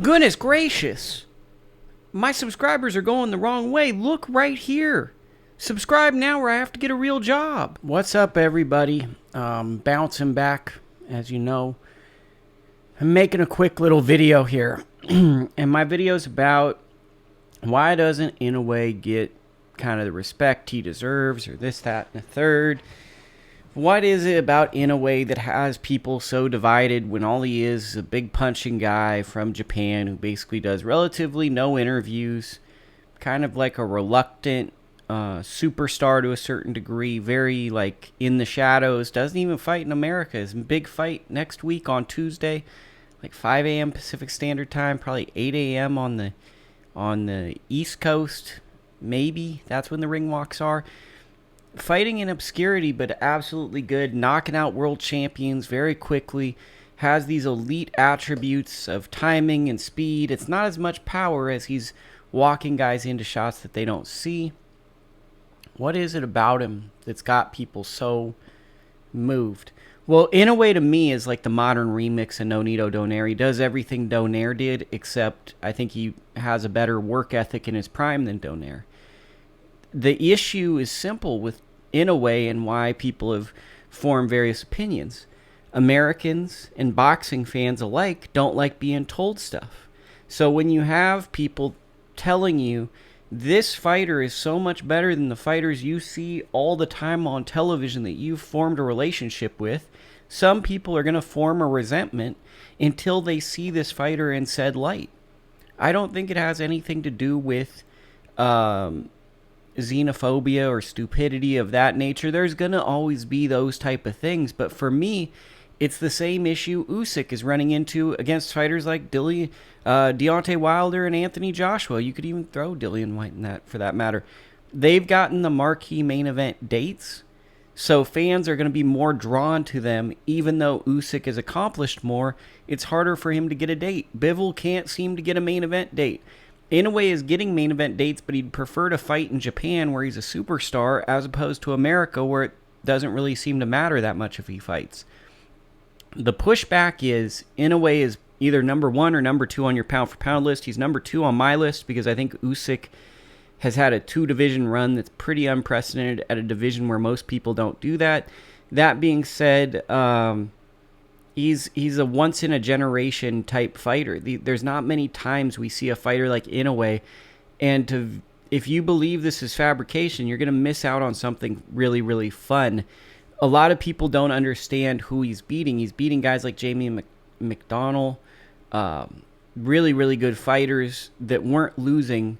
Goodness gracious. My subscribers are going the wrong way. Look right here. Subscribe now or I have to get a real job. What's up, everybody? Bouncing back, as you know. I'm making a quick little video here. And my video's about why doesn't Inoue get kind of the respect he deserves, or this, that, and the third. What is it about Inoue that has people so divided when all he is a big punching guy from Japan who basically does relatively no interviews, kind of like a reluctant superstar to a certain degree, very like in the shadows, doesn't even fight in America. His big fight next week on Tuesday, like 5 a.m. Pacific Standard Time, probably 8 a.m. on the East Coast, maybe. That's when the ring walks are. Fighting in obscurity, but absolutely good, knocking out world champions very quickly, has these elite attributes of timing and speed. It's not as much power as he's walking guys into shots that they don't see. What is it about him that's got people so moved? Well, Inoue to me is like the modern remix of Nonito Donaire. He does everything Donaire did, except I think he has a better work ethic in his prime than Donaire. The issue is simple with Inoue and why people have formed various opinions. Americans and boxing fans alike don't like being told stuff. So when you have people telling you this fighter is so much better than the fighters you see all the time on television that you've formed a relationship with, some people are going to form a resentment until they see this fighter in said light. I don't think it has anything to do with xenophobia or stupidity of that nature. There's going to always be those type of things, but for me, it's the same issue Usyk is running into against fighters like Deontay Wilder and Anthony Joshua. You could even throw Dillian White in that, for that matter. They've gotten the marquee main event dates, so fans are going to be more drawn to them. Even though Usyk has accomplished more, it's harder for him to get a date. Bivol can't seem to get a main event date. Inoue is getting main event dates, but he'd prefer to fight in Japan where he's a superstar as opposed to America where it doesn't really seem to matter that much if he fights. The pushback is Inoue is either number 1 or number 2 on your pound for pound list. He's number 2 on my list because I think Usyk has had a 2-division run that's pretty unprecedented at a division where most people don't do that. That being said, he's a once-in-a-generation type fighter. There's not many times we see a fighter like Inoue, and if you believe this is fabrication, you're going to miss out on something really, really fun. A lot of people don't understand who he's beating. He's beating guys like Jamie McDonnell, really, really good fighters that weren't losing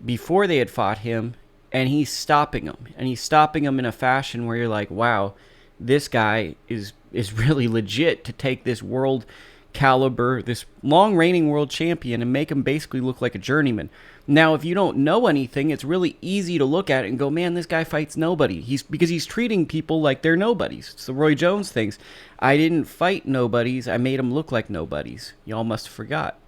before they had fought him, and he's stopping them. And he's stopping them in a fashion where you're like, wow, this guy is really legit to take this world caliber, this long reigning world champion, and make him basically look like a journeyman. Now, if you don't know anything, it's really easy to look at it and go, man, this guy fights nobody. Because he's treating people like they're nobodies. It's the Roy Jones things. I didn't fight nobodies. I made them look like nobodies. Y'all must have forgot.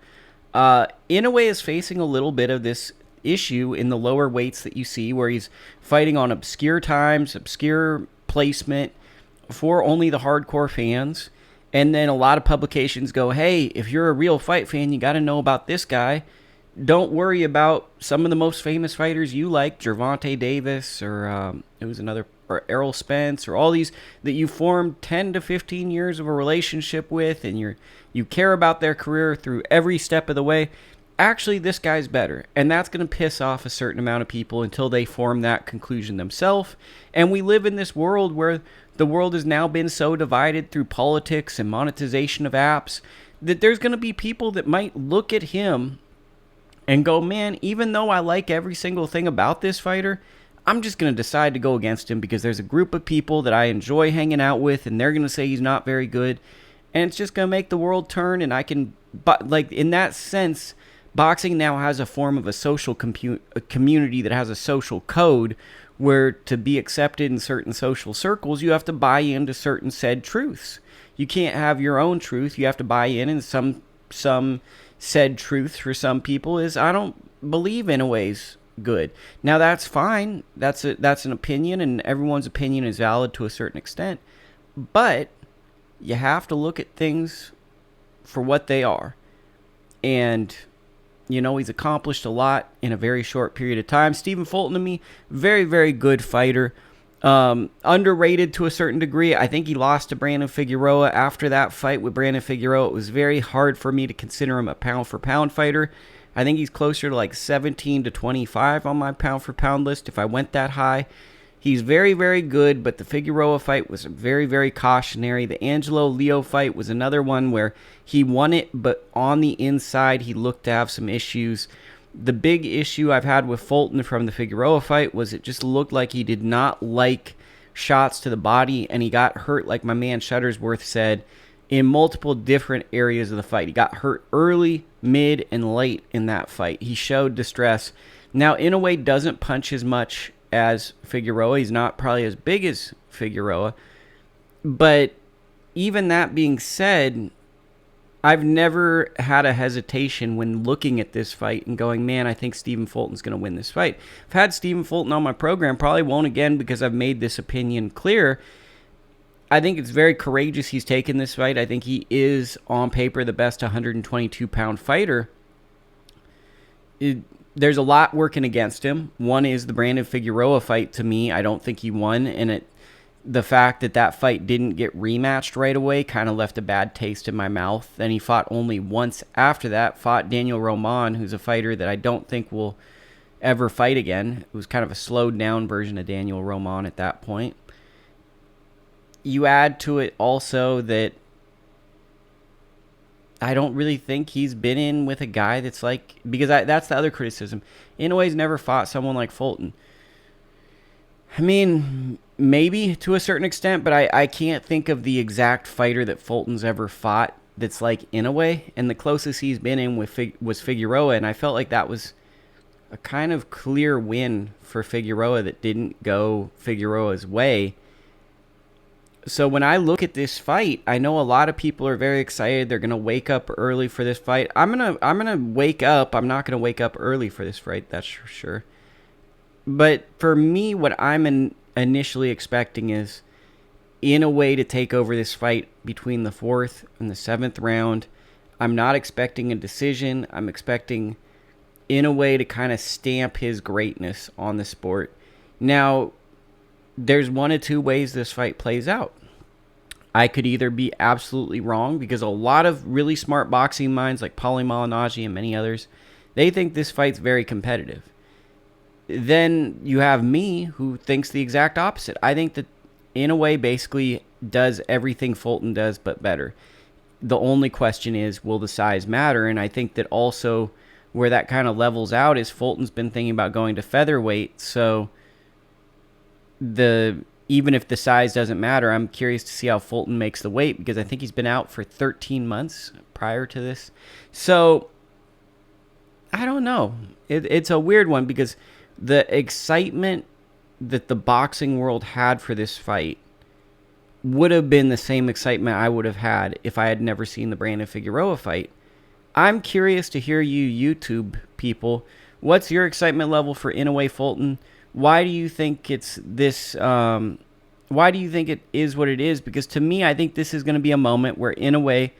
Inoue is facing a little bit of this issue in the lower weights that you see, where he's fighting on obscure times, obscure placement, for only the hardcore fans. And then a lot of publications go, hey, if you're a real fight fan, you got to know about this guy. Don't worry about some of the most famous fighters you like, Gervonta Davis, or it was another, or Errol Spence, or all these that you formed 10 to 15 years of a relationship with, and you care about their career through every step of the way. Actually, this guy's better, and that's going to piss off a certain amount of people until they form that conclusion themselves. And we live in this world where the world has now been so divided through politics and monetization of apps that there's going to be people that might look at him and go, man, even though I like every single thing about this fighter, I'm just going to decide to go against him because there's a group of people that I enjoy hanging out with, and they're going to say he's not very good, and it's just going to make the world turn. And I can, but like in that sense, boxing now has a form of a social community that has a social code where to be accepted in certain social circles, you have to buy into certain said truths. You can't have your own truth. You have to buy in, and some said truth for some people is, I don't believe Inoue's good. Now that's fine. That's an opinion, and everyone's opinion is valid to a certain extent. But you have to look at things for what they are. and he's accomplished a lot in a very short period of time. Stephen Fulton, to me, very, very good fighter. Underrated to a certain degree. I think he lost to Brandon Figueroa. After that fight with Brandon Figueroa, it was very hard for me to consider him a pound-for-pound fighter. I think he's closer to like 17 to 25 on my pound-for-pound list if I went that high. He's very, very good, but the Figueroa fight was very, very cautionary. The Angelo Leo fight was another one where he won it, but on the inside, he looked to have some issues. The big issue I've had with Fulton from the Figueroa fight was it just looked like he did not like shots to the body, and he got hurt, like my man Shuttersworth said, in multiple different areas of the fight. He got hurt early, mid, and late in that fight. He showed distress. Now, Inoue doesn't punch as much as Figueroa. He's not probably as big as Figueroa. But even that being said, I've never had a hesitation when looking at this fight and going, man, I think Stephen Fulton's going to win this fight. I've had Stephen Fulton on my program. Probably won't again because I've made this opinion clear. I think it's very courageous he's taken this fight. I think he is, on paper, the best 122-pound fighter. There's a lot working against him. One is the Brandon Figueroa fight. To me, I don't think he won, and the fact that fight didn't get rematched right away kind of left a bad taste in my mouth. Then he fought only once after that, fought Daniel Roman, who's a fighter that I don't think will ever fight again. It was kind of a slowed down version of Daniel Roman at that point. You add to it also that I don't really think he's been in with a guy that's like, because that's the other criticism. Inoue's never fought someone like Fulton. I mean, maybe to a certain extent, but I can't think of the exact fighter that Fulton's ever fought that's like Inoue. And the closest he's been in was Figueroa, and I felt like that was a kind of clear win for Figueroa that didn't go Figueroa's way. So when I look at this fight, I know a lot of people are very excited. They're going to wake up early for this fight. I'm going to wake up. I'm not going to wake up early for this fight, that's for sure. But for me, what I'm initially expecting is Inoue to take over this fight between the 4th and the 7th round. I'm not expecting a decision. I'm expecting Inoue to kind of stamp his greatness on the sport. Now, there's one of two ways this fight plays out. I could either be absolutely wrong, because a lot of really smart boxing minds like Paulie Malignaggi and many others, they think this fight's very competitive. Then you have me, who thinks the exact opposite. I think that Inoue basically does everything Fulton does, but better. The only question is, will the size matter? And I think that also where that kind of levels out is Fulton's been thinking about going to featherweight, so even if the size doesn't matter, I'm curious to see how Fulton makes the weight, because I think he's been out for 13 months prior to this. So I don't know. It's a weird one, because the excitement that the boxing world had for this fight would have been the same excitement I would have had if I had never seen the Brandon Figueroa fight. I'm curious to hear you YouTube people. What's your excitement level for Inoue Fulton? Why do you think it's this? Why do you think it is what it is? Because to me, I think this is going to be a moment where Inoue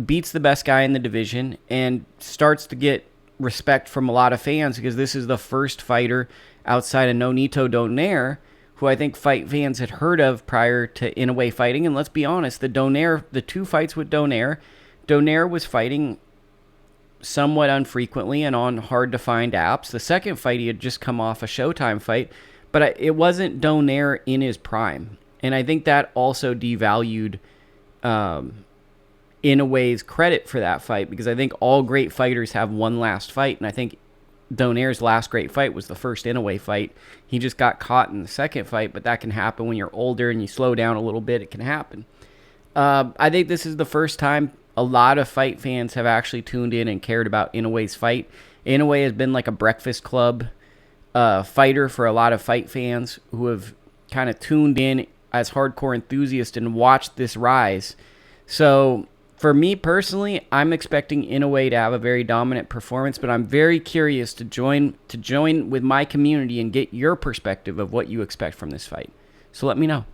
beats the best guy in the division and starts to get respect from a lot of fans, because this is the first fighter outside of Nonito Donaire who I think fight fans had heard of prior to Inoue fighting. And let's be honest, the two fights with Donaire was fighting somewhat unfrequently and on hard-to-find apps. The second fight, he had just come off a Showtime fight, but it wasn't Donaire in his prime. And I think that also devalued Inoue's credit for that fight, because I think all great fighters have one last fight, and I think Donaire's last great fight was the first Inoue fight. He just got caught in the second fight, but that can happen when you're older and you slow down a little bit. It can happen. I think this is the first time a lot of fight fans have actually tuned in and cared about Inoue's fight. Inoue has been like a breakfast club fighter for a lot of fight fans who have kind of tuned in as hardcore enthusiasts and watched this rise. So for me personally, I'm expecting Inoue to have a very dominant performance, but I'm very curious to join with my community and get your perspective of what you expect from this fight. So let me know.